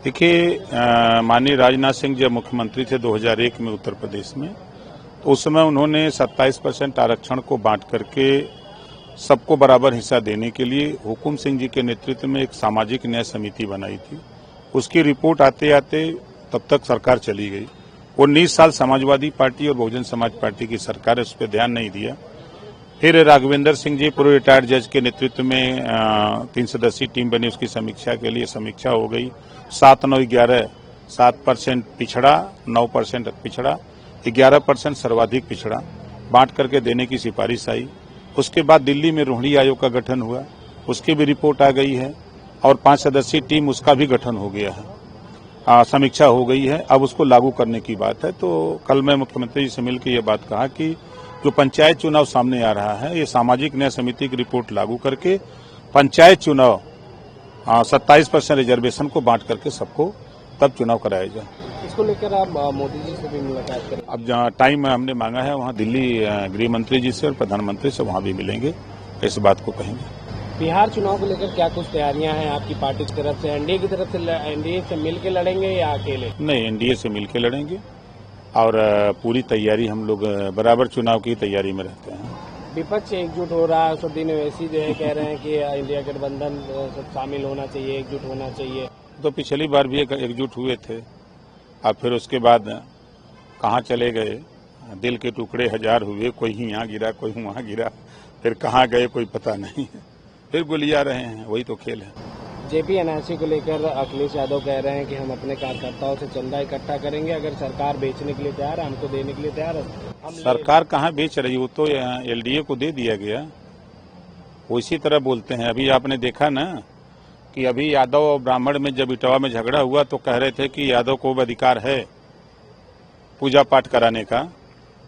देखिए, माननीय राजनाथ सिंह जब मुख्यमंत्री थे 2001 में उत्तर प्रदेश में, तो उस समय उन्होंने 27% आरक्षण को बांट करके सबको बराबर हिस्सा देने के लिए हुकुम सिंह जी के नेतृत्व में एक सामाजिक न्याय समिति बनाई थी। उसकी रिपोर्ट आते आते तब तक सरकार चली गई। 19 साल समाजवादी पार्टी और बहुजन समाज पार्टी की सरकार है, उस पर ध्यान नहीं दिया। फिर राघवेंद्र सिंह जी पूर्व रिटायर्ड जज के नेतृत्व में 3 सदस्यीय टीम बनी, उसकी समीक्षा के लिए समीक्षा हो गई। 7, 9, 11 7% पिछड़ा, 9% पिछड़ा, 11% सर्वाधिक पिछड़ा बांट करके देने की सिफारिश आई। उसके बाद दिल्ली में रोहिणी आयोग का गठन हुआ, उसकी भी रिपोर्ट आ गई है और 5 सदस्यीय टीम उसका भी गठन हो गया है, समीक्षा हो गई है। अब उसको लागू करने की बात है। तो कल मैं मुख्यमंत्री जी से मिलकर ये बात कहा कि जो पंचायत चुनाव सामने आ रहा है, ये सामाजिक न्याय समिति की रिपोर्ट लागू करके पंचायत चुनाव 27% रिजर्वेशन को बांट करके सबको तब चुनाव कराया जाए। इसको लेकर आप मोदी जी से भी मुलाकात करें? अब जहाँ टाइम हमने मांगा है वहाँ दिल्ली गृह मंत्री जी से और प्रधानमंत्री से वहाँ भी मिलेंगे, इस बात को कहेंगे। बिहार चुनाव को लेकर क्या कुछ तैयारियां हैं आपकी पार्टी की तरफ से? एनडीए की तरफ से एनडीए से मिलकर लड़ेंगे या अकेले? नहीं, एनडीए से मिलकर लड़ेंगे और पूरी तैयारी, हम लोग बराबर चुनाव की तैयारी में रहते हैं। विपक्ष एकजुट हो रहा है, असदुद्दीन ओवैसी जो है कह रहे हैं कि इंडिया गठबंधन सब शामिल होना चाहिए, एकजुट होना चाहिए। तो पिछली बार भी एकजुट हुए थे, अब फिर उसके बाद कहाँ चले गए, दिल के टुकड़े हजार हुए, कोई यहाँ गिरा कोई वहाँ गिरा, फिर कहाँ गए कोई पता नहीं है, फिर गोलियां रहे हैं, वही तो खेल है। जेपी एनआरसी को लेकर अखिलेश यादव कह रहे हैं कि हम अपने कार्यकर्ताओं से चंदा इकट्ठा करेंगे, अगर सरकार बेचने के लिए तैयार है, हमको देने के लिए तैयार है। सरकार कहाँ बेच रही, वो तो एलडीए को दे दिया गया, वो इसी तरह बोलते हैं। अभी आपने देखा ना कि अभी यादव और ब्राह्मण में जब इटावा में झगड़ा हुआ तो कह रहे थे कि यादव को अधिकार है पूजा पाठ कराने का,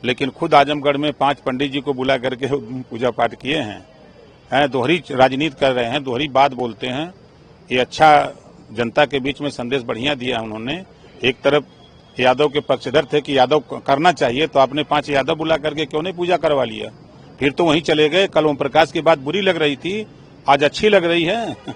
लेकिन खुद आजमगढ़ में 5 पंडित जी को बुला करके पूजा पाठ किए हैं। दोहरी राजनीति कर रहे हैं, दोहरी बात बोलते हैं। ये अच्छा जनता के बीच में संदेश बढ़िया दिया उन्होंने। एक तरफ यादव के पक्षधर थे कि यादव करना चाहिए, तो आपने 5 यादव बुला करके क्यों नहीं पूजा करवा लिया? फिर तो वहीं चले गए। कल ओम प्रकाश की बात बुरी लग रही थी, आज अच्छी लग रही है।